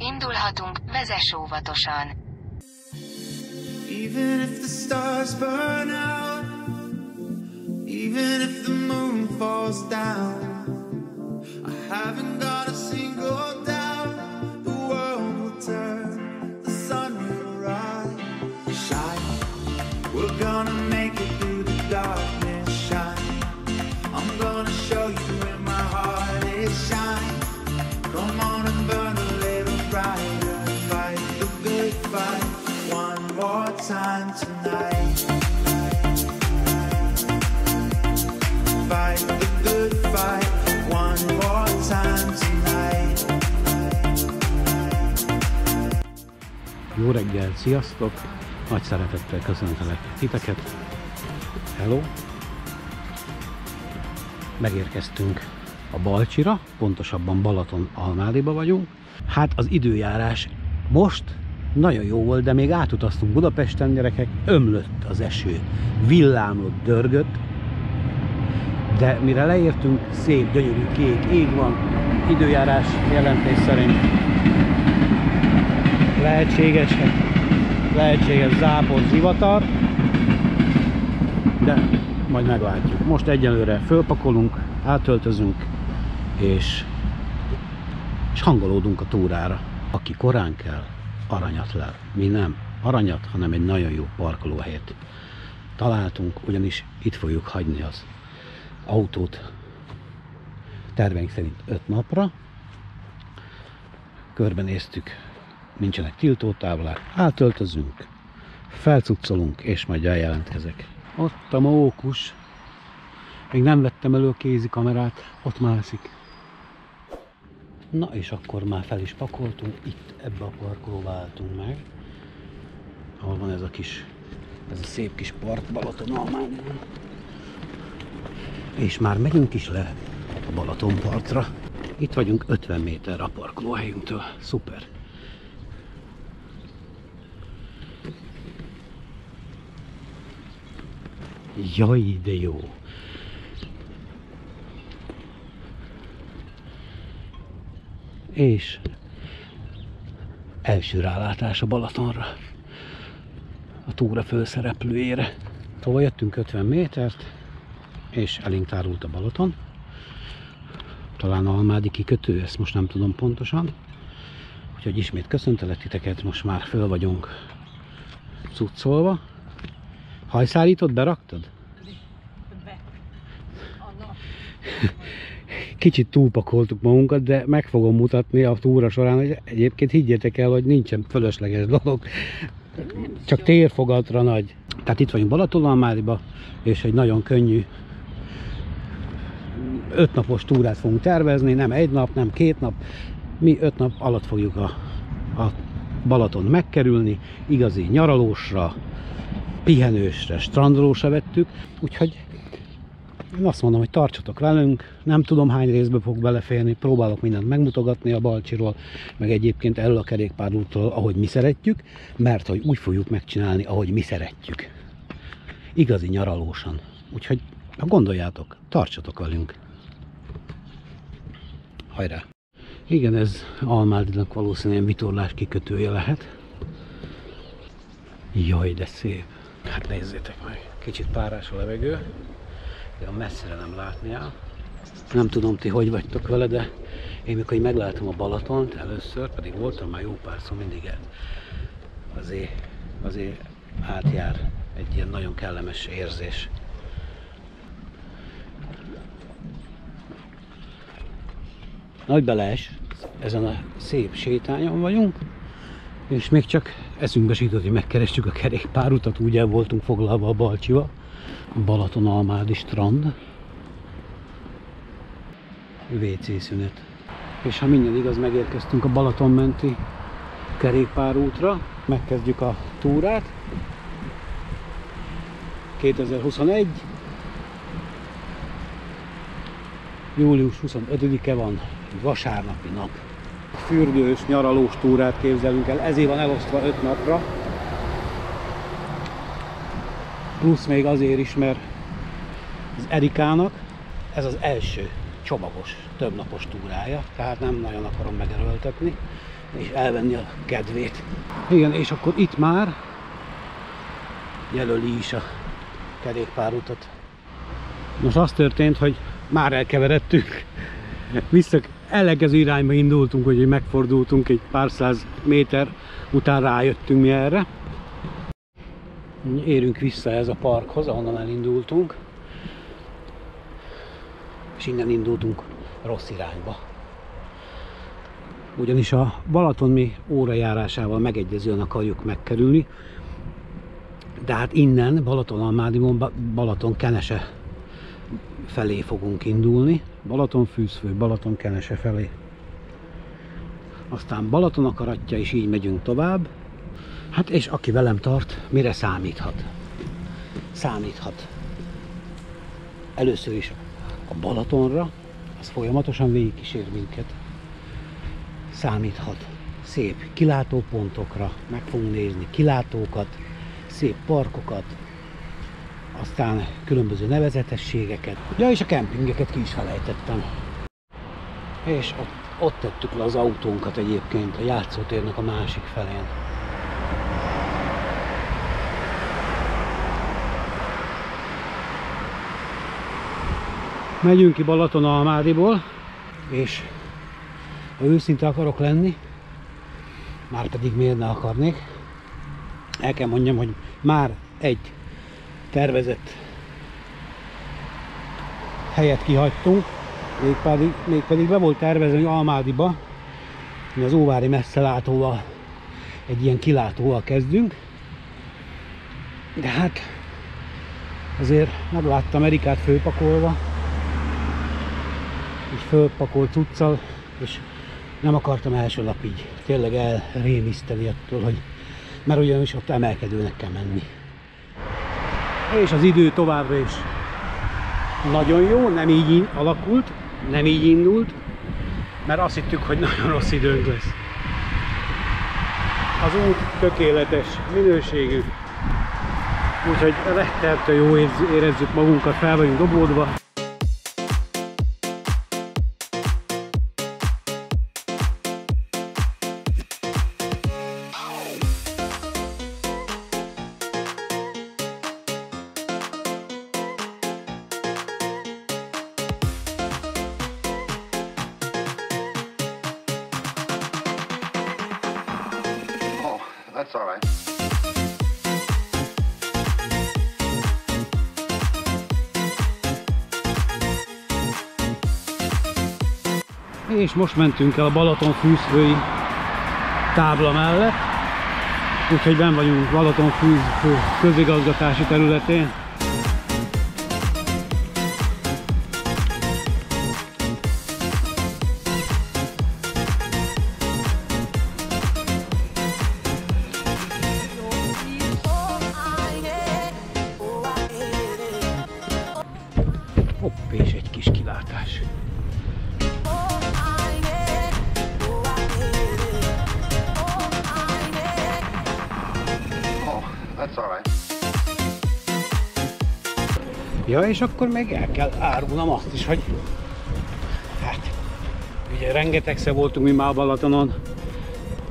Indulhatunk, vezess óvatosan. Even if the stars burn out, even if the moon falls down, I haven't got a single doubt. The world will turn, the sun will rise. Shine, we're gonna make it through the darkness. Shine, I'm gonna show you where my heart is. Shine, come on and burn a little brighter. Fight the good fight one more time tonight. Fight the good fight one more time tonight. Jó reggel, sziasztok! Nagy szeretettel köszöntelek titeket. Hello! Megérkeztünk a Balcsira, pontosabban Balaton-Almádiba vagyunk. Hát az időjárás most nagyon jó volt, de még átutaztunk Budapesten, gyerekek, ömlött az eső, villámlott, dörgött, de mire leértünk, szép, gyönyörű kék ég van, időjárás jelentés szerint lehetséges zápor, zivatar, de majd meglátjuk. Most egyelőre fölpakolunk, átöltözünk, és hangolódunk a túrára. Aki korán kell, aranyat lel. Mi nem aranyat, hanem egy nagyon jó parkolóhelyet találtunk, ugyanis itt fogjuk hagyni az autót terveink szerint 5 napra. Körbenéztük, nincsenek tiltótáblák, átöltözünk, felcuccolunk, és majd eljelentkezek. Ott a mókus, még nem vettem elő a kézi kamerát, ott mászik. Na és akkor már fel is pakoltunk, itt ebbe a parkolóba álltunk meg, ahol van ez a szép kis park Balaton-Almádin. És már megyünk is le a Balatonpartra. Itt vagyunk 50 méterre a parkolóhelyünktől. Szuper! Jaj, de jó! És első rálátás a Balatonra, a túra főszereplőjére. Szóval jöttünk 50 métert, és elénk tárult a Balaton. Talán Almádi kikötő, ezt most nem tudom pontosan. Úgyhogy ismét köszöntelek titeket, most már föl vagyunk cuccolva. Hajszárítót beraktad? Kicsit túlpakoltuk magunkat, de meg fogom mutatni a túra során, hogy egyébként higgyétek el, hogy nincsen fölösleges dolog. Csak térfogatra nagy. Tehát itt vagyunk Balaton-Almádiba, és egy nagyon könnyű 5 napos túrát fogunk tervezni, nem 1 nap, nem 2 nap. Mi 5 nap alatt fogjuk a Balaton megkerülni, igazi nyaralósra, pihenősre, strandolósra vettük, úgyhogy én azt mondom, hogy tartsatok velünk, nem tudom hány részbe fog beleférni, próbálok mindent megmutogatni a Balcsiról, meg egyébként erről a kerékpárútról, ahogy mi szeretjük, mert hogy úgy fogjuk megcsinálni, ahogy mi szeretjük. Igazi nyaralósan. Úgyhogy, ha gondoljátok, tartsatok velünk. Hajrá! Igen, ez Almádinak valószínűleg vitorlás kikötője lehet. Jaj, de szép! Hát nézzétek meg, kicsit párás a levegő, de a messzire nem látni áll. Nem tudom, ti hogy vagytok vele, de én mikor meglátom a Balatont először, pedig voltam már jó párszor, mindig azért átjár egy ilyen nagyon kellemes érzés. Nagy belees, ezen a szép sétányon vagyunk, és még csak eszünkbe se jutott, hogy megkerestjük a kerékpárutat, úgy el voltunk foglalva a Balcsiba. Balaton-Almádi strand. WC szünet. És ha minden igaz, megérkeztünk a Balaton menti kerékpárútra. Megkezdjük a túrát. 2021. Július 25-e van, vasárnapi nap. Fürdős, nyaralós túrát képzelünk el, ezért van elosztva 5 napra. Plusz még azért is, mert az Erikának ez az első csomagos, többnapos túrája, tehát nem nagyon akarom megerőltetni. és elvenni a kedvét. Igen, és akkor itt már jelöli is a kerékpárutat. Most az történt, hogy már elkeveredtünk. Vissza ellenkező irányba indultunk, hogy megfordultunk egy pár száz méter, után rájöttünk mi erre. Érünk vissza ez a parkhoz, ahonnan elindultunk. És innen indultunk rossz irányba. Ugyanis a Balaton mi órajárásával megegyezően akarjuk megkerülni, de hát innen Balatonalmádiból Balatonkenese felé fogunk indulni. Balatonfűzfő, Balatonkenese felé. Aztán Balatonakaratja, és így megyünk tovább. Hát és aki velem tart, mire számíthat? Számíthat először is a Balatonra, az folyamatosan végigkísér minket. Számíthat szép kilátópontokra, meg fogunk nézni kilátókat, szép parkokat, aztán különböző nevezetességeket. Ja, és a kempingeket ki is felejtettem. És ott tettük le az autónkat egyébként a játszótérnek a másik felén. Megyünk ki Balatonalmádiból, és ha őszinte akarok lenni, már pedig miért ne akarnék, el kell mondjam, hogy már egy tervezett helyet kihagytunk, mégpedig be volt tervezve, hogy Almádiba, az Óvári messzelátóval, egy ilyen kilátóval kezdünk, de hát azért megláttam Erikát fölpakolva, így fölpakolt cuccal, és nem akartam első nap így tényleg elrémiszteni attól, hogy mert ugyanis ott emelkedőnek kell menni. És az idő továbbra is nagyon jó, nem így alakult, nem így indult, mert azt hittük, hogy nagyon rossz időnk lesz. Az út tökéletes, minőségű, úgyhogy rettenetesen jó érezzük magunkat, fel vagyunk dobódva. That's all right. És most mentünk el a Balatonfűzfői tábla mellett, úgyhogy benn vagyunk Balatonfűzfő közigazgatási területén. Hopp, és egy kis kilátás. That's all right. Ja, és akkor meg el kell árulnom azt is, hogy hát ugye rengetegszer voltunk mi már Balatonon,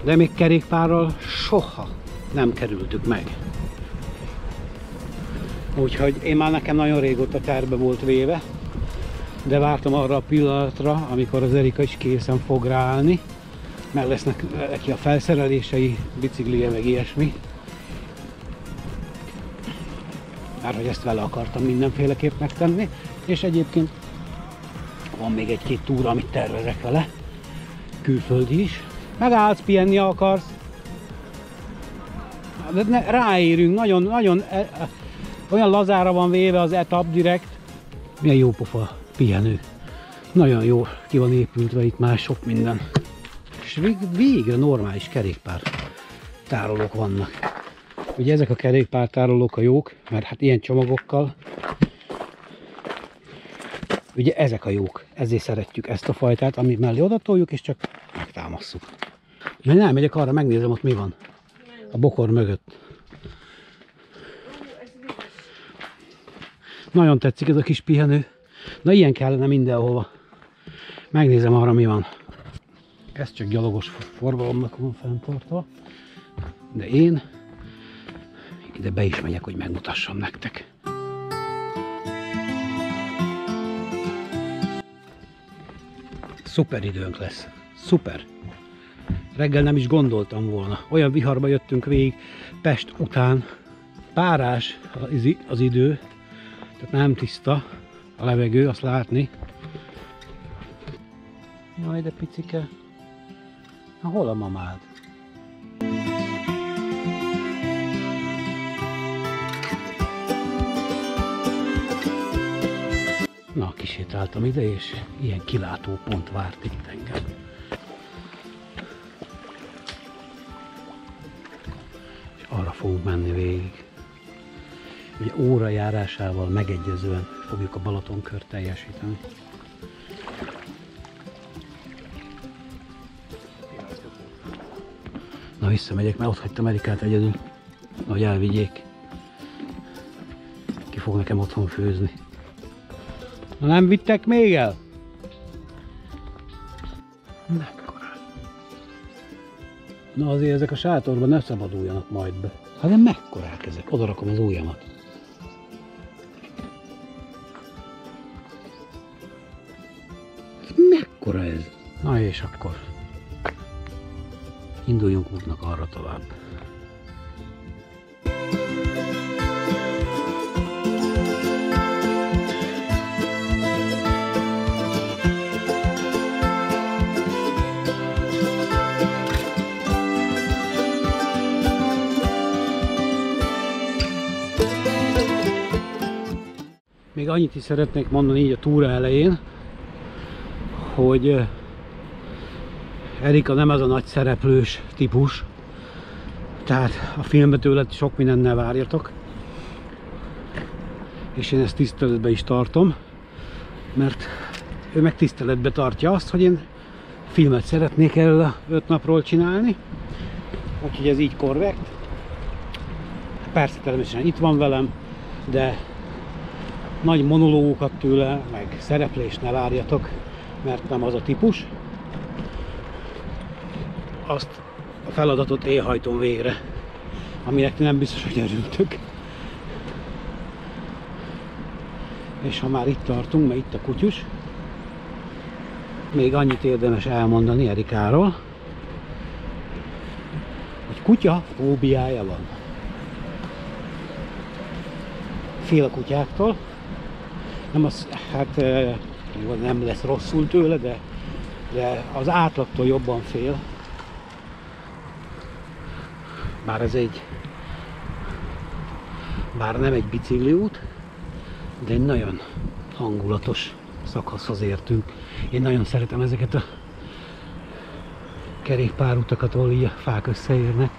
de még kerékpárral soha nem kerültük meg. Úgyhogy én már nekem nagyon régóta tervbe volt véve, de vártam arra a pillanatra, amikor az Erika is készen fog ráállni, meg lesznek neki a felszerelései, biciklije, meg ilyesmi. Már hogy ezt vele akartam mindenféleképp megtenni, és egyébként van még egy-két túra, amit tervezek vele, külföldi is. Megállsz, pihenni akarsz? De ráérünk, nagyon olyan lazára van véve az etap direkt. Milyen jó pofa pihenő. Nagyon jó ki van épültve itt már sok minden. És végre normális kerékpár tárolók vannak. Ugye ezek a kerékpártárolók a jók, mert hát ilyen csomagokkal, ugye ezek a jók, ezért szeretjük ezt a fajtát, amit mellé oda toljuk, és csak megtámasszuk. Mert nem megyek arra, megnézem, ott mi van. A bokor mögött. Nagyon tetszik ez a kis pihenő. Na ilyen kellene mindenhova. Megnézem arra, mi van. Ez csak gyalogos forgalomnak van fenntartva, de én ide be is megyek, hogy megmutassam nektek. Szuper időnk lesz. Szuper. Reggel nem is gondoltam volna. Olyan viharba jöttünk végig Pest után. Párás az idő, tehát nem tiszta a levegő, azt látni. Jaj, de picike. Na, hol a mamád? Na, kisétáltam ide, és ilyen kilátó pont várt itt engem. És arra fogunk menni végig. Ugye óra járásával megegyezően fogjuk a Balatonkört teljesíteni. Na, visszamegyek, mert ott hagytam Erikát egyedül, hogy elvigyék. Ki fog nekem otthon főzni. Na, nem vittek még el? Mekkora. Na, azért ezek a sátorban ne szabaduljanak majd be. Hát de mekkorák ezek? Oda rakom az ujjamat. Mekkora ez? Na és akkor induljunk útnak arra tovább. Még annyit is szeretnék mondani így a túra elején, hogy Erika nem az a nagy szereplős típus, tehát a filmben tőle sok mindennel várjatok, és én ezt tiszteletbe is tartom, mert ő meg tiszteletbe tartja azt, hogy én filmet szeretnék erről a 5 napról csinálni, úgyhogy ez így korrekt. Persze természetesen itt van velem, de nagy monológokat tőle, meg szereplést ne várjatok, mert nem az a típus. Azt a feladatot én hajtom végre, aminek ti nem biztos, hogy örültök. És ha már itt tartunk, mert itt a kutyus, még annyit érdemes elmondani Erikáról, hogy kutya fóbiája van. Fél a kutyáktól, nem az, hát nem lesz rosszul tőle, de az átlagtól jobban fél. Bár nem egy bicikliút, de egy nagyon hangulatos szakaszhoz értünk. Én nagyon szeretem ezeket a kerékpárutakat, ahol így a fák összeérnek.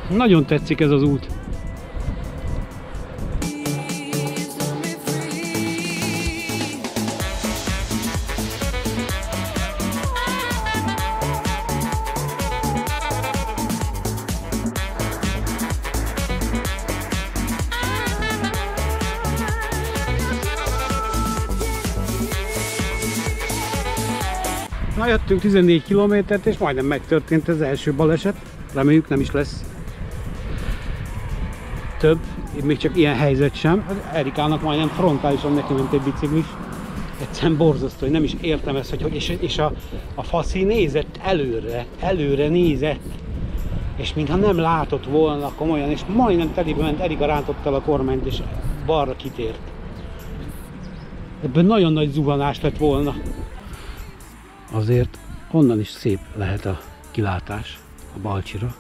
Nagyon tetszik ez az út. Na, jöttünk 14 kilométert, és majdnem megtörtént az első baleset. Reméljük nem is lesz több, még csak ilyen helyzet sem. Az Erikának majdnem frontálisan neki ment egy biciklis. Egyszerűen borzasztó, hogy nem is értem ezt, és a faszi nézett előre nézett. És mintha nem látott volna komolyan, és majdnem telibe ment, Erika rántott el a kormányt, és balra kitért. Ebből nagyon nagy zuhanás lett volna. Azért onnan is szép lehet a kilátás a Balcsira.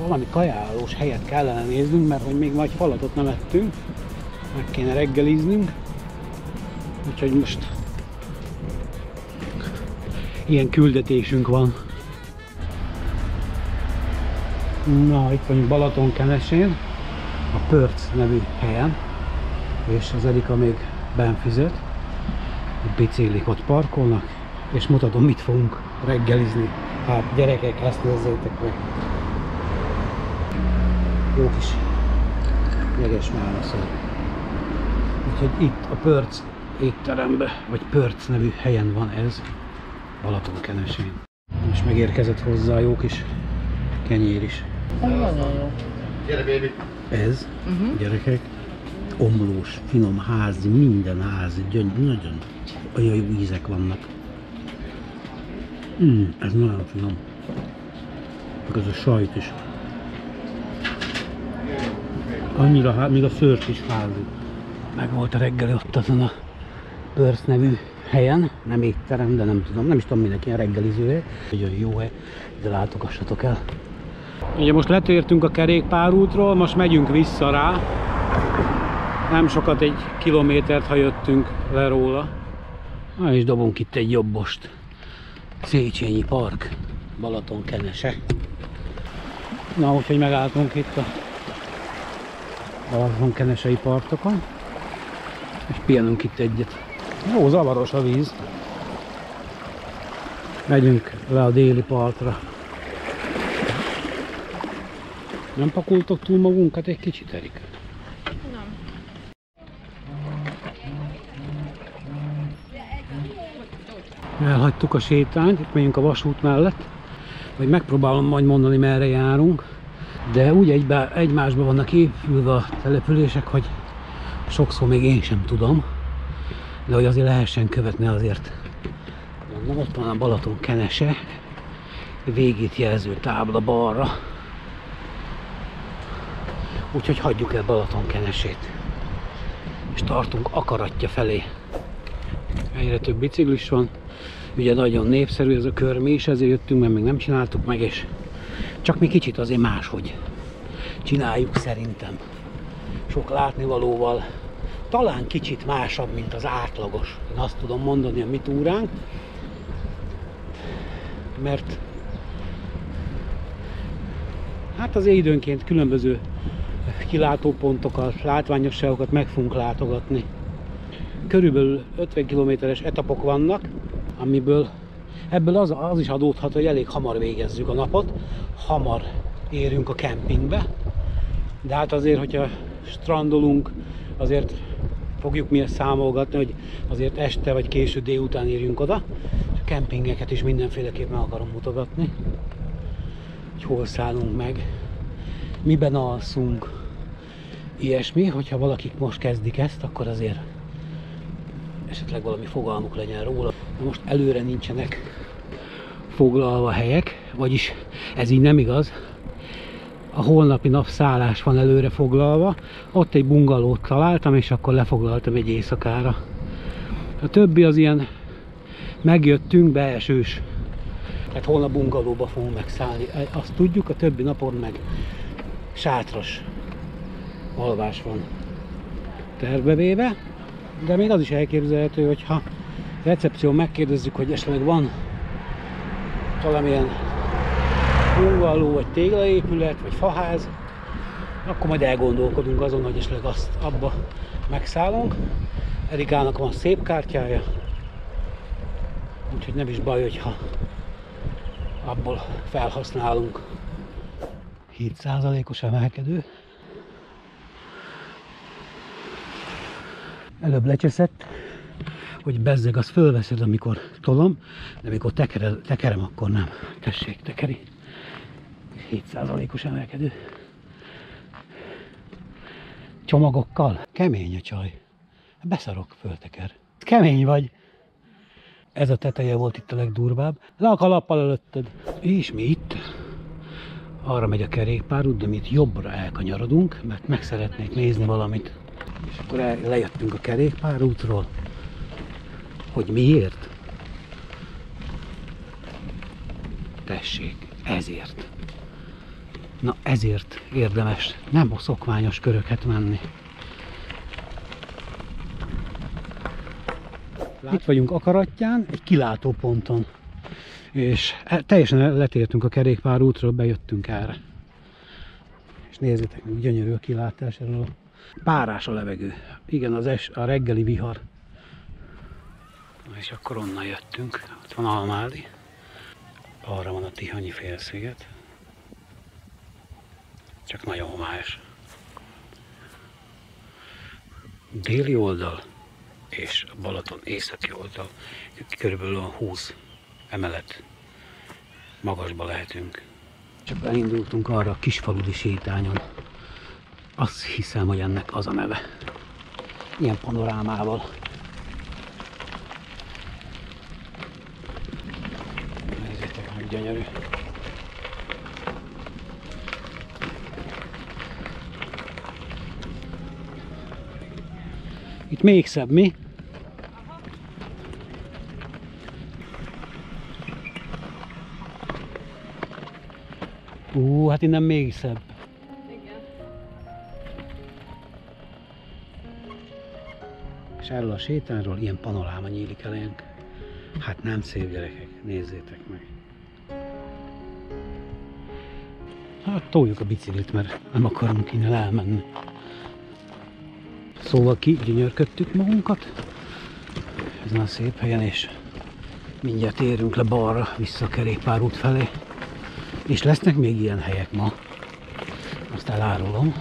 valami kajálós helyet kellene néznünk, mert hogy még nagy falatot nem ettünk. Meg kéne reggeliznünk. Úgyhogy most ilyen küldetésünk van. Na, itt vagyunk Balatonkenesén, a Pörc nevű helyen, és az Erika még benfizet. A biciklik ott parkolnak, és mutatom, mit fogunk reggelizni. Hát gyerekek, ezt nézzétek meg! Jó kis jeges málaszor. Úgyhogy itt a Pörc étteremben, vagy Pörc nevű helyen van ez, Balatonkenesén. És megérkezett hozzá jó kis kenyér is. Nagyon jó. Ez, gyerekek, omlós, finom házi, minden házi, nagyon olyan jó ízek vannak. Ez nagyon finom. Meg az a sajt is. Annyira, még a szőrt is házi. Meg volt a reggeli ott azon a Pörc nevű helyen, nem étterem, de nem tudom, nem is tudom minek ilyen reggelizője. Nagyon jó hely, de látogassatok el. Ugye most letértünk a kerékpárútról, most megyünk vissza rá. Nem sokat, 1 kilométert, ha jöttünk le róla. Na és dobunk itt egy jobbost. Széchenyi Park, Balatonkenese. Na, úgyhogy megálltunk itt a Balatonkenesei partokon. És pihenünk itt egyet. Jó, zavaros a víz. Megyünk le a déli partra. Nem pakoltok túl magunkat egy kicsit, Erika? Nem. Elhagytuk a sétányt, itt megyünk a vasút mellett. Vagy megpróbálom majd mondani, merre járunk. De úgy egymásba vannak épülve a települések, hogy sokszor még én sem tudom. De hogy azért lehessen követni, azért mondom, ott van a Balatonkenese, végét jelző tábla balra. Úgyhogy hagyjuk el Balatonkenesét. És tartunk Akaratja felé. Egyre több biciklis van. Ugye nagyon népszerű ez a kör, mi is ezért jöttünk, mert még nem csináltuk meg, és csak mi kicsit azért máshogy csináljuk szerintem. Sok látnivalóval. Talán kicsit másabb, mint az átlagos. Én azt tudom mondani a mi túránk. Mert hát azért időnként különböző kilátópontokat, látványosságokat meg fogunk látogatni. Körülbelül 50 kilométeres etapok vannak, amiből ebből az is adódhat, hogy elég hamar végezzük a napot, hamar érünk a kempingbe, de hát azért, hogyha strandolunk, azért fogjuk mi ezt számolgatni, hogy azért este vagy késő délután érjünk oda, és a kempingeket is mindenféleképpen akarom mutogatni, hogy hol szállunk meg, miben alszunk, ilyesmi, hogyha valakik most kezdik ezt, akkor azért esetleg valami fogalmuk legyen róla. De most előre nincsenek foglalva helyek, vagyis ez így nem igaz. A holnapi nap szállás van előre foglalva, ott egy bungalót találtam, és akkor lefoglaltam egy éjszakára. A többi az ilyen megjöttünk, beesős. Tehát holnap bungalóba fogunk megszállni. Azt tudjuk, a többi napon meg sátras alvás van tervevéve. De még az is elképzelhető, hogyha recepción megkérdezzük, hogy esetleg van valamilyen bungaló, vagy téglaépület, vagy faház, akkor majd elgondolkodunk azon, hogy esetleg azt abba megszállunk. Erikának van szép kártyája, úgyhogy nem is baj, hogyha abból felhasználunk. 7%-os emelkedő. Előbb lecseszett, hogy bezzeg, azt fölveszed, amikor tolom, de amikor tekerem, akkor nem. Tessék, tekeri. 7%-os emelkedő. Csomagokkal. Kemény a csaj. Beszarok, fölteker. Kemény vagy. Ez a teteje volt itt a legdurvább. Le a kalappal előtted. És mi itt? Arra megy a kerékpárút, de mi itt jobbra elkanyarodunk, mert meg szeretnék nézni valamit. És akkor lejöttünk a kerékpárútról. Hogy miért? Tessék, ezért. Na ezért érdemes nem a szokványos köröket menni. Itt vagyunk Akarattyán, egy kilátóponton. És teljesen letértünk a kerékpárútról, bejöttünk erre. És nézzétek meg, gyönyörű a kilátás erről. Párás a levegő. Igen, a reggeli vihar. És akkor onnan jöttünk. Ott van Almádi. Arra van a Tihanyi félsziget. Csak nagyon homályos. Déli oldal és a Balaton északi oldal körülbelül 20 emelet magasba lehetünk. Csak elindultunk arra a kisfaludi sétányon. Azt hiszem, hogy ennek az a neve. Ilyen panorámával. Nézzétek meg, gyönyörű. Itt még szebb, mi? Hát innen még szebb. Igen. És erről a sétányról ilyen panoráma nyílik elénk. Hát nem szép, gyerekek, nézzétek meg. Hát toljuk a biciklit, mert nem akarunk innen elmenni. Szóval kigyönyörködtük magunkat ezen a szép helyen, és mindjárt érünk le balra, vissza a kerékpárút felé. És lesznek még ilyen helyek ma, azt elárulom.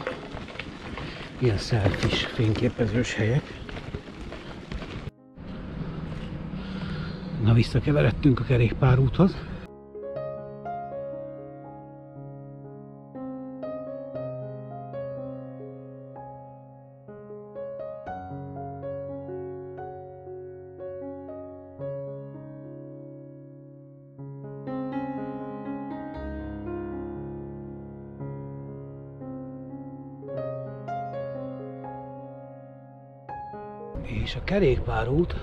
Ilyen selfies, fényképezős helyek. Na, visszakeveredtünk a kerékpárúthoz. És a kerékpárút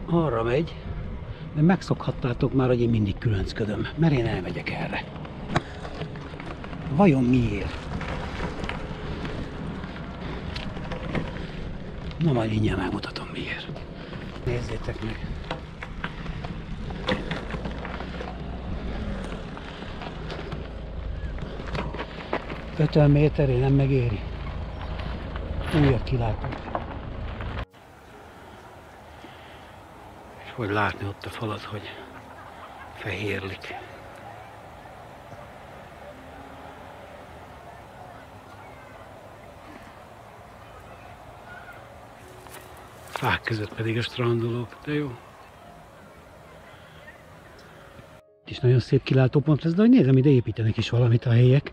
arra megy, de megszokhattátok már, hogy én mindig különcködöm, mert én elmegyek erre. Vajon miért? Na, majd mindjárt megmutatom miért. Nézzétek meg! Ötven méterre nem megéri. Újabb kilátunk. És hogy látni ott a falat, hogy fehérlik. Fák között pedig a strandolók, de jó. Itt is nagyon szép kilátópont lesz, de hogy nézem, ide építenek is valamit a helyek.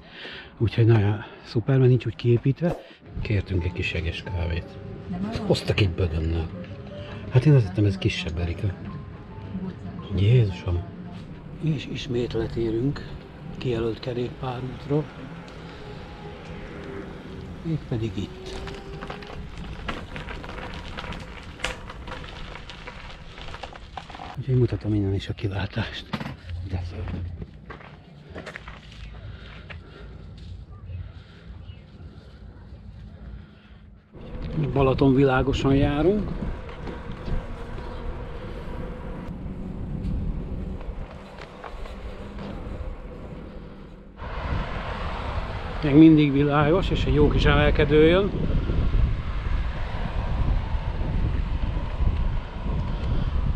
Úgyhogy nagyon szuper, mert nincs úgy kiépítve. Kértünk egy kis jeges kávét. Hoztak egy bödönnel. Hát én azt hittem, ez kisebb, Erika. Jézusom! És ismét letérünk kijelölt kerékpárútról. Mégpedig itt. Úgyhogy mutatom innen is a kilátást. De szép. Balaton világosan járunk. Még mindig világos, és egy jó kis emelkedő jön.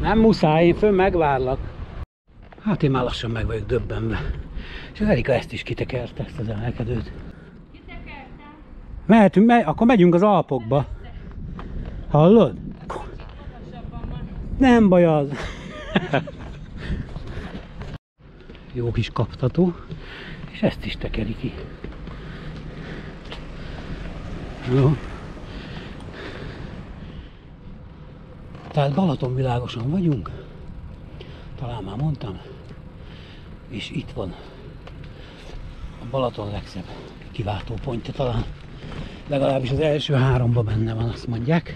Nem muszáj, én fönn megvárlak. Hát én már lassan meg vagyok döbbenve. És az Erika ezt is kitekerte, ezt az emelkedőt. Kitekertem? Mehetünk, akkor megyünk az Alpokba. Hallod? Magasabban van. Nem baj az. Jó kis kaptató. És ezt is tekeri ki. Jó. Tehát Balaton világosan vagyunk. Talán már mondtam. És itt van a Balaton legszebb kilátópontja talán. Legalábbis az első háromban benne van, azt mondják.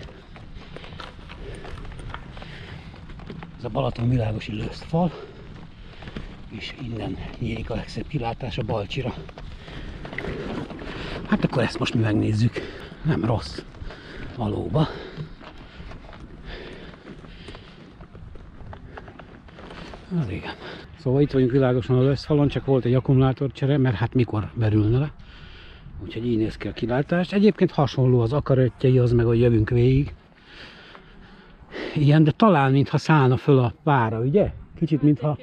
Ez a Balaton világos illőszfal. És innen nyílik a legszebb kilátás a Balcsira. Hát akkor ezt most mi megnézzük. Nem rossz. Valóban. Az igen. Szóval itt vagyunk világosan az összfalon, csak volt egy akkumulátorcsere, mert hát mikor verülne le. Úgyhogy így néz ki a kilátás. Egyébként hasonló az akaröttyei, az meg, hogy jövünk végig. Igen, de talán mintha szállna föl a vára, ugye? Kicsit mintha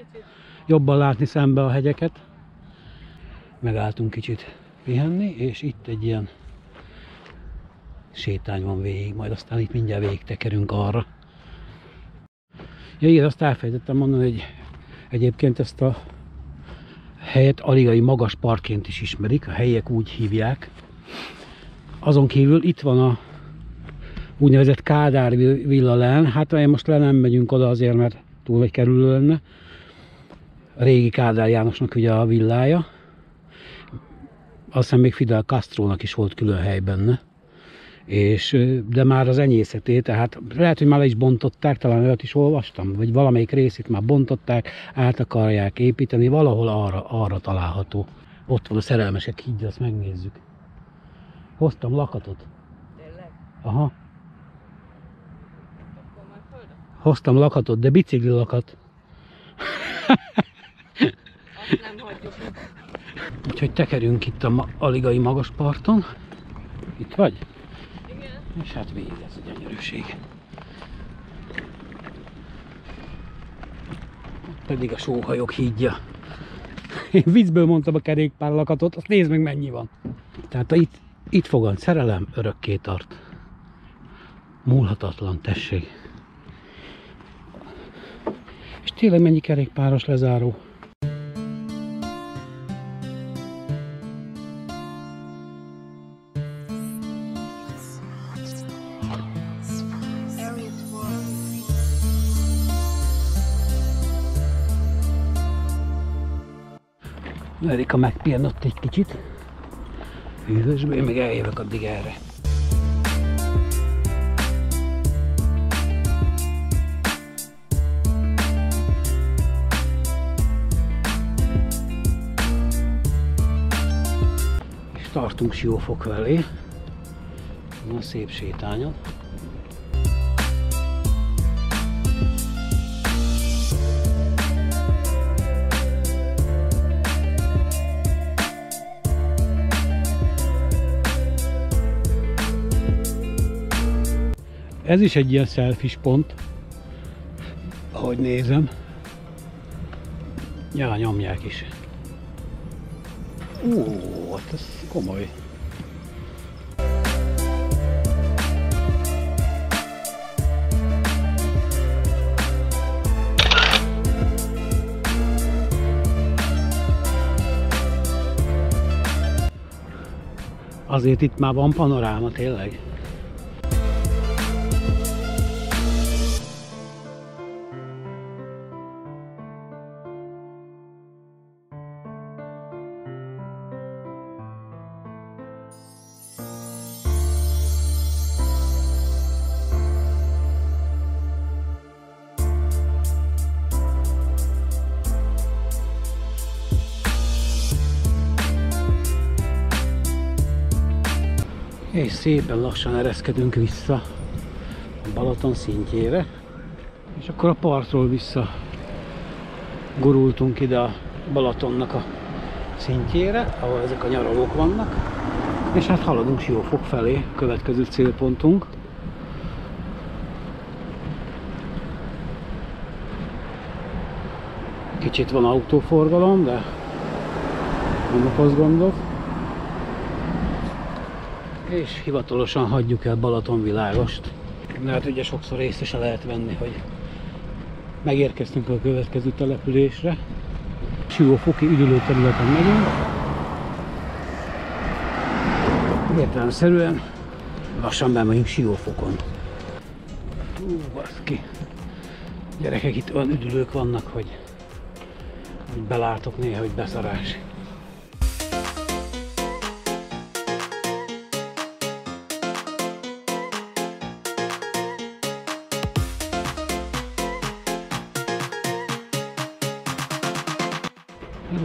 jobban látni szembe a hegyeket. Megálltunk kicsit pihenni, és itt egy ilyen sétány van végig, majd aztán itt mindjárt végig tekerünk arra. Ja igen, azt elfelejtettem mondani, hogy egyébként ezt a helyet Aligai Magas Parkként is ismerik, a helyiek úgy hívják. Azon kívül itt van a úgynevezett Kádár villa len, hát most le nem megyünk oda azért, mert túl nagy kerülő lenne. A régi Kádár Jánosnak ugye a villája. Azt hiszem még Fidel Castrónak is volt külön hely benne. De már az enyészeté, tehát lehet, hogy már le is bontották, talán olyat is olvastam, vagy valamelyik részét már bontották, át akarják építeni, valahol arra található. Ott van a Szerelmesek hídja, azt megnézzük. Hoztam lakatot. Tényleg? Aha. Akkor már földön? Hoztam lakatot, de bicikli lakat. Azt nem hagyjuk. Úgyhogy tekerünk itt a Aligai Magasparton. Itt vagy? Igen. És hát végig ez a gyönyörűség. Ott pedig a sóhajok hídja. Én viccből mondtam a kerékpárlakatot, azt nézd meg mennyi van. Tehát itt fogant szerelem örökké tart. Múlhatatlan, tessék. És tényleg mennyi kerékpáros lezáró. Erika megpihenott egy kicsit. Hűvösből, én még eljövök addig erre. És tartunk Siófok felé. Van szép sétányon. Ez is egy ilyen selfies pont, ahogy nézem. Ja, nyomják is. Hát ez komoly. Azért itt már van panoráma, tényleg. És szépen lassan ereszkedünk vissza a Balaton szintjére. És akkor a partról vissza gurultunk ide a Balatonnak a szintjére, ahol ezek a nyaralók vannak. És hát haladunk Siófok felé, következő célpontunk. Kicsit van autóforgalom, de nem okoz gondot. És hivatalosan hagyjuk el Balatonvilágost. De hát ugye sokszor észre se lehet venni, hogy megérkeztünk a következő településre. Siófoki üdülőterületen megyünk. Értelemszerűen lassan bemegyünk Siófokon. Baszki. Gyerekek, itt olyan üdülők vannak, hogy belátok néha, hogy beszarás.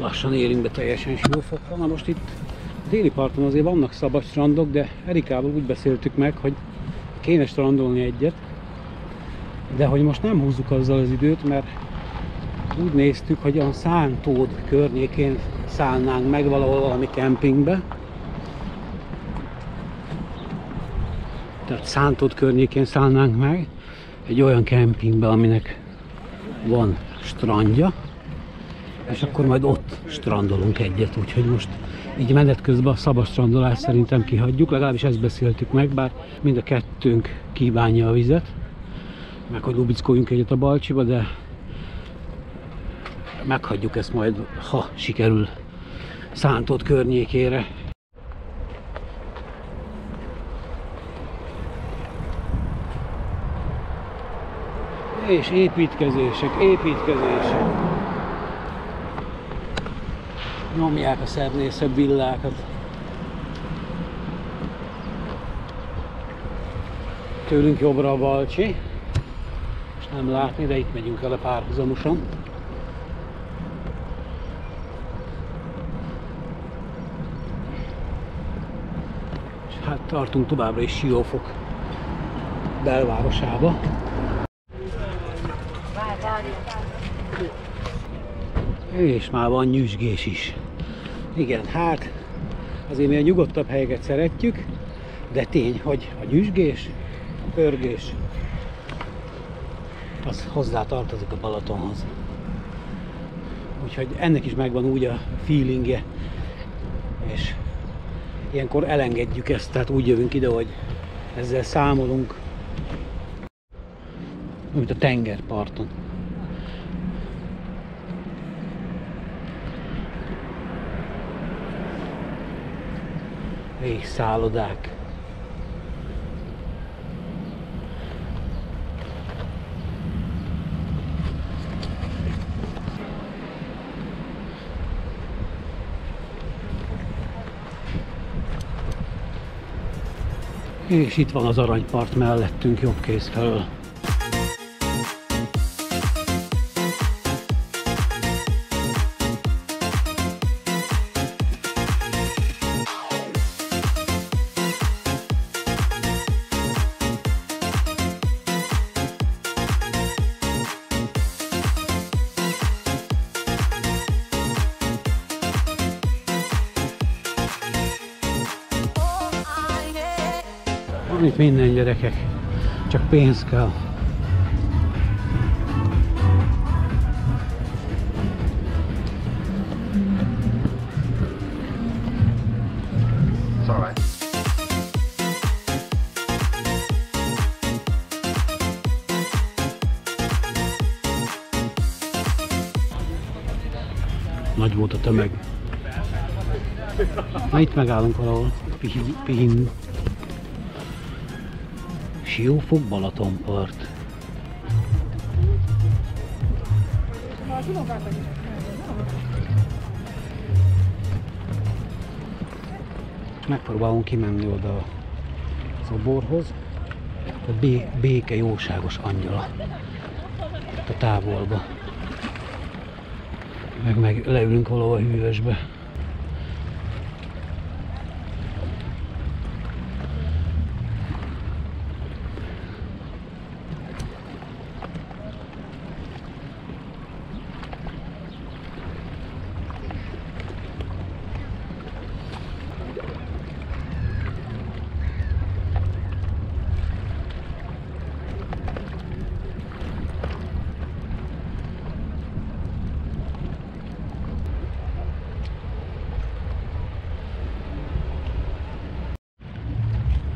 Lassan érünk be teljesen Siófokra. Na most itt déli parton azért vannak szabad strandok, de Erikával úgy beszéltük meg, hogy kéne strandolni egyet, de hogy most nem húzzuk azzal az időt, mert úgy néztük, hogy a Szántód környékén szállnánk meg valami kempingbe. Tehát Szántód környékén szállnánk meg egy olyan kempingbe, aminek van strandja, és akkor majd ott strandolunk egyet, úgyhogy most így menet közben a szabad strandolást szerintem kihagyjuk, legalábbis ezt beszéltük meg, bár mind a kettőnk kívánja a vizet, meg hogy lubickoljunk egyet a Balcsiba, de meghagyjuk ezt majd, ha sikerül Szántód környékére. És építkezések. Nyomják a szebbnél szebb villákat. Tőlünk jobbra a Balcsi. Most nem látni, de itt megyünk vele párhuzamosan. És hát tartunk továbbra is Siófok belvárosába. És már van nyüzsgés is. Igen, hát azért mi a nyugodtabb helyeket szeretjük, de tény, hogy a nyüzsgés, a pörgés, az hozzá tartozik a Balatonhoz. Úgyhogy ennek is megvan úgy a feelingje, és ilyenkor elengedjük ezt, tehát úgy jövünk ide, hogy ezzel számolunk, mint a tengerparton. És szállodák. És itt van az Aranypart mellettünk, jobb kéz felől. Itt minden, gyerekek, csak pénz kell. It's all right. Nagy volt a tömeg. Na itt megállunk valahol, pihin. Siófok, Balatonpart. Megpróbálunk kimenni oda a szoborhoz. A béke jóságos angyala. A távolba. Meg leülünk valahol a hűvösbe.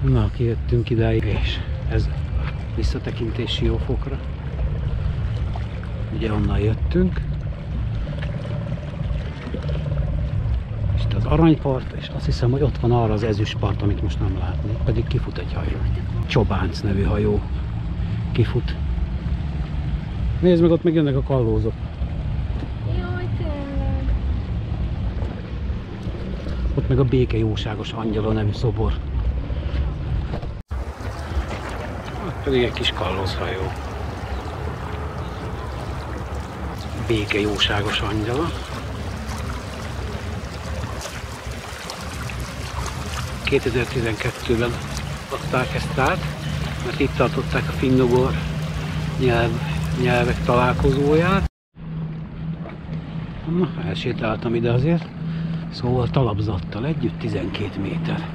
Na, kijöttünk idáig, és ez visszatekintés Siófokra. Ugye onnan jöttünk. És itt az Aranypart, és azt hiszem, hogy ott van arra az ezüstpart, amit most nem látni. Pedig kifut egy hajó. Csobánc nevű hajó. Kifut. Nézd meg, ott meg jönnek a kallózok. Jaj, tényleg. Ott meg a béke jóságos angyala nevű szobor. Pedig egy kis kallózhajó. Béke jóságos angyala. 2012-ben adták ezt át, mert itt tartották a finnugor nyelvek találkozóját. Na, elsétáltam ide azért. Szóval talapzattal együtt 12 méter.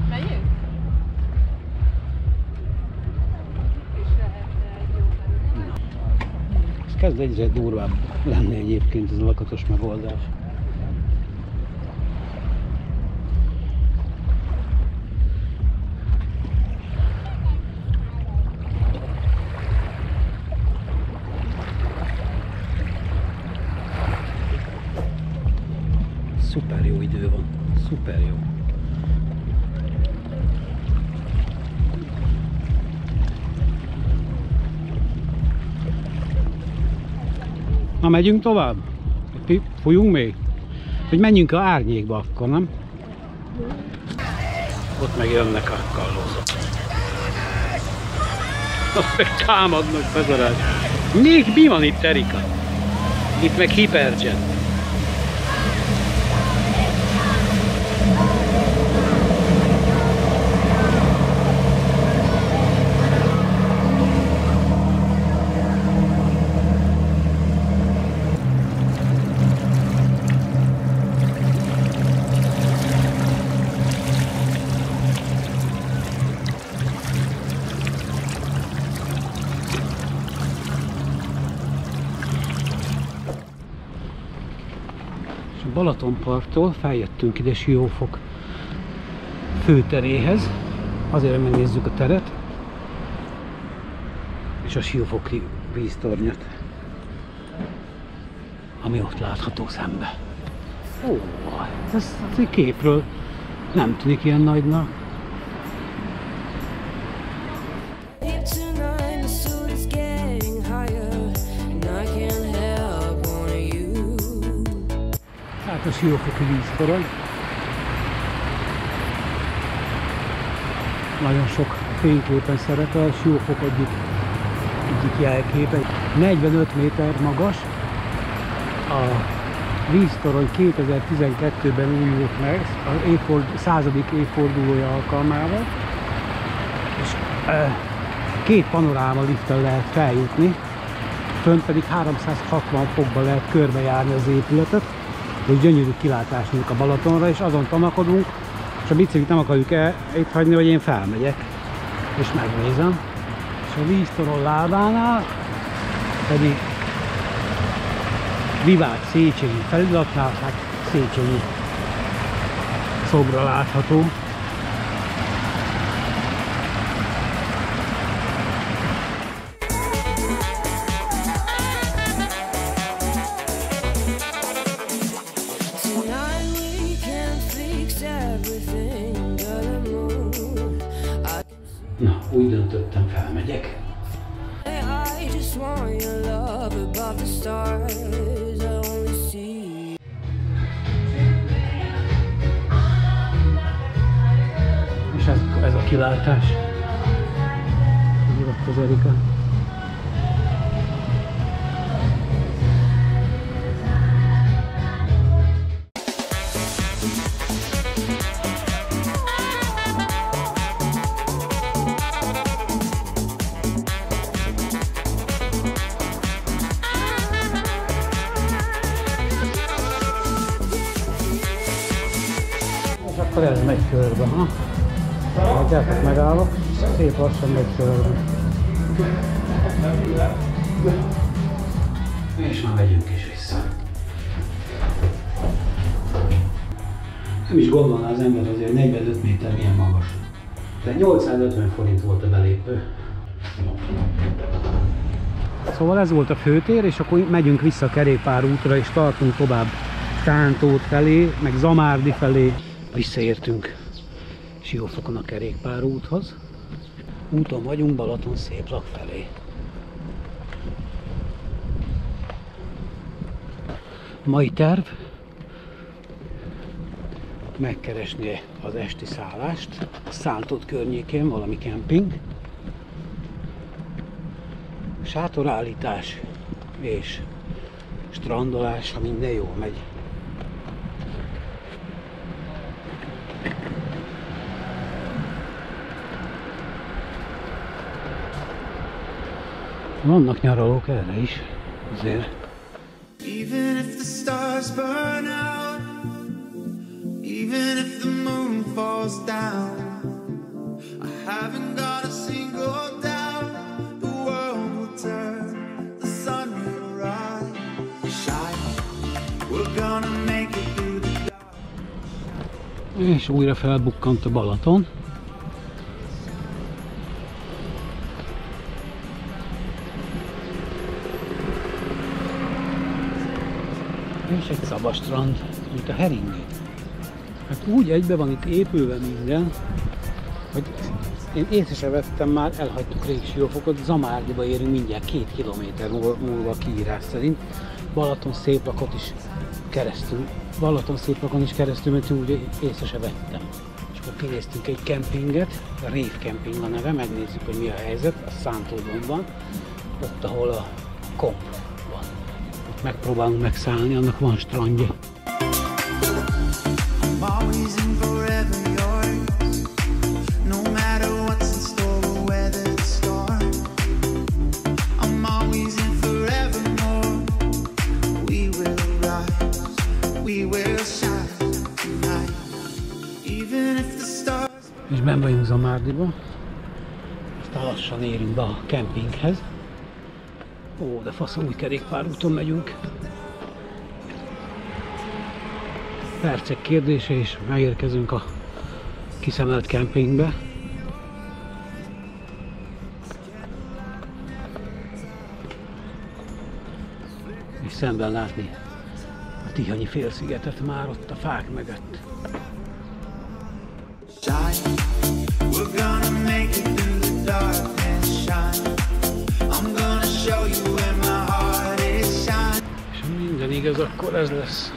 Megyünk? Ez kezd egyre durvább lenni egyébként ez a lakatos megoldás. Szuper jó idő van, szuper jó. Na, megyünk tovább? Fújjunk még? Hogy menjünk a árnyékba akkor, nem? Ott meg jönnek a kallózok. Ott meg támadnak bezarás. Mi van itt, Erika? Itt meg Hyperjet. Balatonparttól feljöttünk ide Siófok főteréhez, azért, hogy megnézzük a teret és a siófoki víztornyot, ami ott látható szembe. Ó, ez képről nem tűnik ilyen nagynak. Hát a siófoki víztorony. Nagyon sok fényképen szerepel, Siófok egyik jelképe. 45 méter magas. A víztorony 2012-ben újult meg, a 100. évfordulója alkalmával. És két panoráma lifttel lehet feljutni, fönt pedig 360 fokban lehet körbejárni az épületet, hogy gyönyörű kilátás nyújt a Balatonra, és azon tanakodunk, és a biciklit nem akarjuk itt hagyni, hogy én felmegyek, és megnézem. És a víztorony lábánál pedig Vivát Széchenyi feliratnál, hát Széchenyi szobra látható. Na, úgy döntöttem, felmegyek. És ez a kilátás. Írott az Erika. Akkor ez megy körbe, ha? Látjátok, megállok, szép lassan megy körbe. És már megyünk is vissza. Nem is gondolná az ember azért, 45 méter milyen magas. De 850 forint volt a belépő. Szóval ez volt a főtér, és akkor megyünk vissza a kerékpárútra, és tartunk tovább Tántót felé, meg Zamárdi felé. Visszaértünk Siófokon a kerékpárúthoz. Úton vagyunk Balaton Széplak felé. Mai terv megkeresni az esti szállást a Szántót környékén, valami kemping. Sátorállítás és strandolás, ha minden jól megy. Vannak nyaralók erre is, azért. Even if the stars burn out, even if the moon falls down, I haven't got a single doubt. The world will turn, the sun will rise, shine. We're gonna make it through the dark. És újra felbukkant a Balaton. És egy szabastrand, mint a Heringé. Hát úgy egybe van itt épülve minden, hogy én észre sem vettem már, elhagytuk Rég-Siófokot, Zamárdiba érünk mindjárt 2 kilométer múlva kiírás szerint. Balatonszéplakon is keresztül mentünk, úgy észre sem vettem. És akkor kinéztünk egy kempinget, a Rév Camping a neve, megnézzük, hogy mi a helyzet, a Szántódon van, ott ahol a komp van. Ott megpróbálunk megszállni, annak van strandja. I'm always and forever yours, no matter what's in store or whether it's storm. I'm always and forevermore. We will rise, we will shine tonight. Even if the stars. És benn vagyunk Zamárdiba, aztán lassan érünk be a kempinghez. Ó, de faszom, új kerékpárúton megyünk. Percek kérdése, és megérkezünk a kiszemelt kempingbe. És szemben látni a Tihanyi félszigetet már ott a fák mögött. Shine, we're gonna make it through the darkness, shine. I'm gonna show you where my heart is, shine. És ha minden igaz, akkor ez lesz.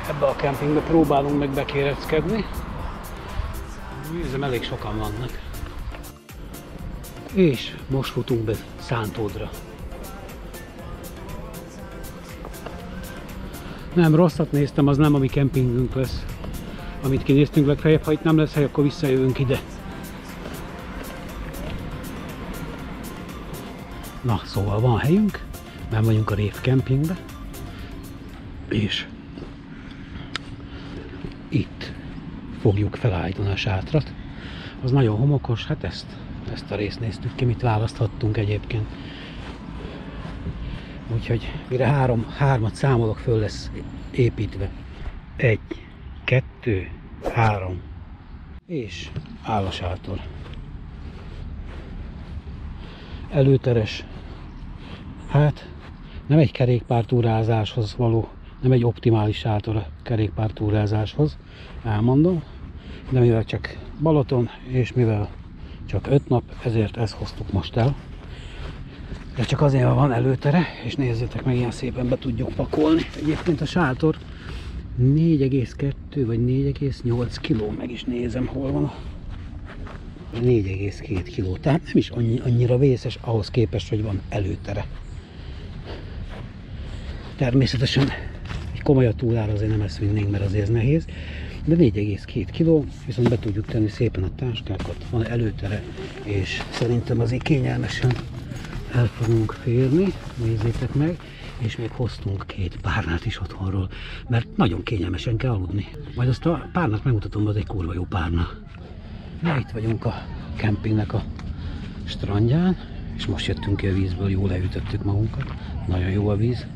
Ebbe a kempingbe próbálunk meg bekéreckedni. Nézem, elég sokan vannak. És most futunk be Szántódra. Nem, rosszat néztem, az nem a mi kempingünk lesz. Amit kinéztünk legfeljebb, ha itt nem lesz hely, akkor visszajövünk ide. Na, szóval van helyünk, nem vagyunk a Rév Campingbe. És itt fogjuk felállítani a sátrat. Az nagyon homokos, hát ezt a részt néztük ki, mit választhattunk egyébként. Úgyhogy mire hármat számolok, föl lesz építve. 1, 2, 3. És áll a sátor. Előteres. Hát nem egy kerékpártúrázáshoz való, nem egy optimális sátor a kerékpártúrázáshoz, elmondom, de mivel csak Balaton, és mivel csak 5 nap, ezért ezt hoztuk most el. De csak azért van előtere, és nézzétek meg, ilyen szépen be tudjuk pakolni. Egyébként a sátor 4,2 vagy 4,8 kg, meg is nézem, hol van. 4,2 kg, tehát nem is annyira vészes ahhoz képest, hogy van előtere. Természetesen egy komolyabb túlára azért nem ezt vinnénk, mert azért ez nehéz, de 4,2 kg, viszont be tudjuk tenni szépen a táskákat, van előtere, és szerintem azért kényelmesen el fogunk férni, nézzétek meg, és még hoztunk 2 párnát is otthonról, mert nagyon kényelmesen kell aludni. Majd azt a párnát megmutatom, az egy kurva jó párna. Na, itt vagyunk a kempingnek a strandján, és most jöttünk ki a vízből, jól leütöttük magunkat, nagyon jó a víz.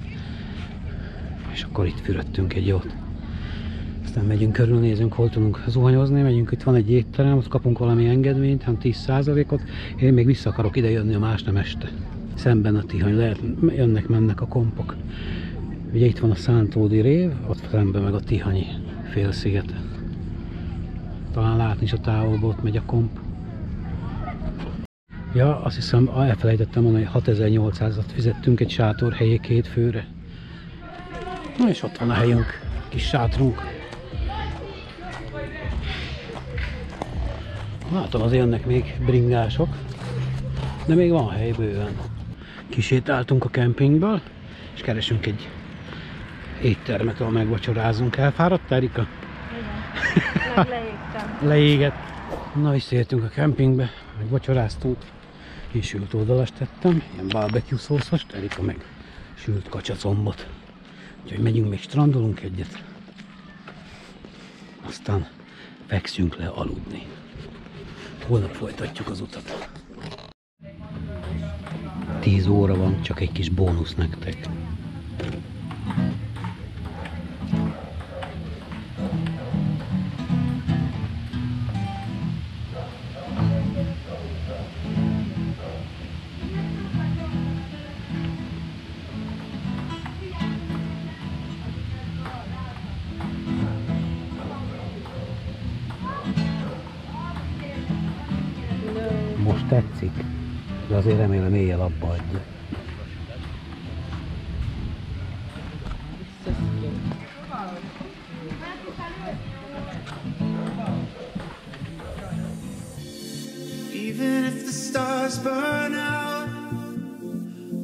És akkor itt fürödtünk egy jót. Aztán megyünk körül, nézünk, hol tudunk zuhanyozni, megyünk, itt van egy étterem, ott kapunk valami engedményt, hanem 10%-ot. Én még vissza akarok ide jönni a másnap este. Szemben a Tihany, lehet jönnek-mennek a kompok. Ugye itt van a Szántódi Rév, ott szemben meg a Tihanyi félsziget. Talán látni is a távolból, ott megy a komp. Ja, azt hiszem, elfelejtettem mondani, hogy 6800-at fizettünk egy sátor helyé 2 főre. Na és ott van a helyünk, kis sátrunk. Látom, azért jönnek még bringások, de még van hely bőven. Kisétáltunk a kempingből, és keresünk egy éttermet, ahol megvacsorázunk. Elfáradtál, Rika? Igen, leégtem. Leégett. Na, visszaértünk a kempingbe, megvacsoráztunk. Én sült oldalast tettem, ilyen barbecue szószos, Erika meg sült kacsacombot. Úgyhogy megyünk, még strandolunk egyet. Aztán fekszünk le aludni. Holnap folytatjuk az utat. 10 óra van, csak egy kis bónusz nektek. Most tetszik, de azért remélem éjjel abba adja. Even if the stars burn out,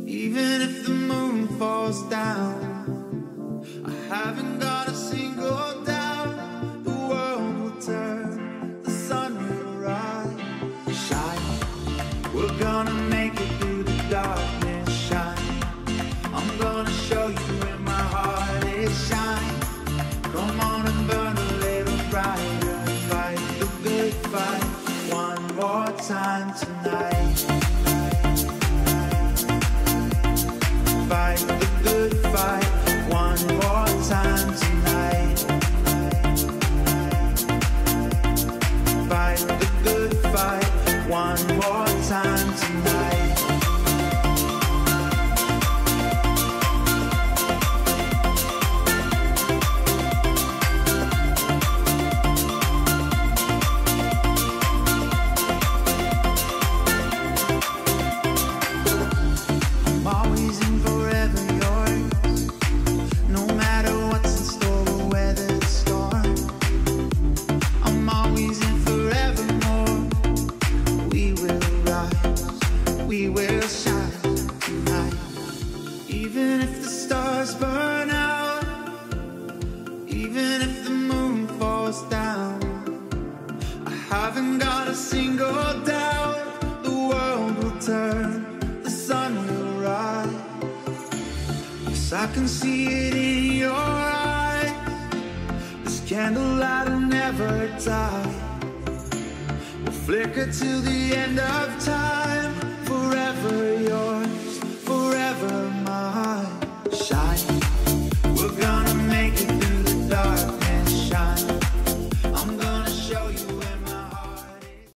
even if the moon falls down, I haven't got a single doubt. The world will turn, the sun will rise. Shine, we're gonna make it through the darkness. Shine, I'm gonna show you where my heart is. Shine, come on and burn a little brighter. Fight the good fight one more time tonight. Fight the good fight one more time tonight. Fight the good fight one more time tonight. I'm always and forever yours, no matter what's in store or weather the storm. I'm always and forevermore. We will rise, we will shine tonight. Even if the stars burn out, even if the moon falls down, I haven't got a single doubt. The world will turn, the sun will rise. Yes, I can see it in your eyes. This candlelight will never die. Will flicker till the end of time. Forever yours, forever mine. Shine,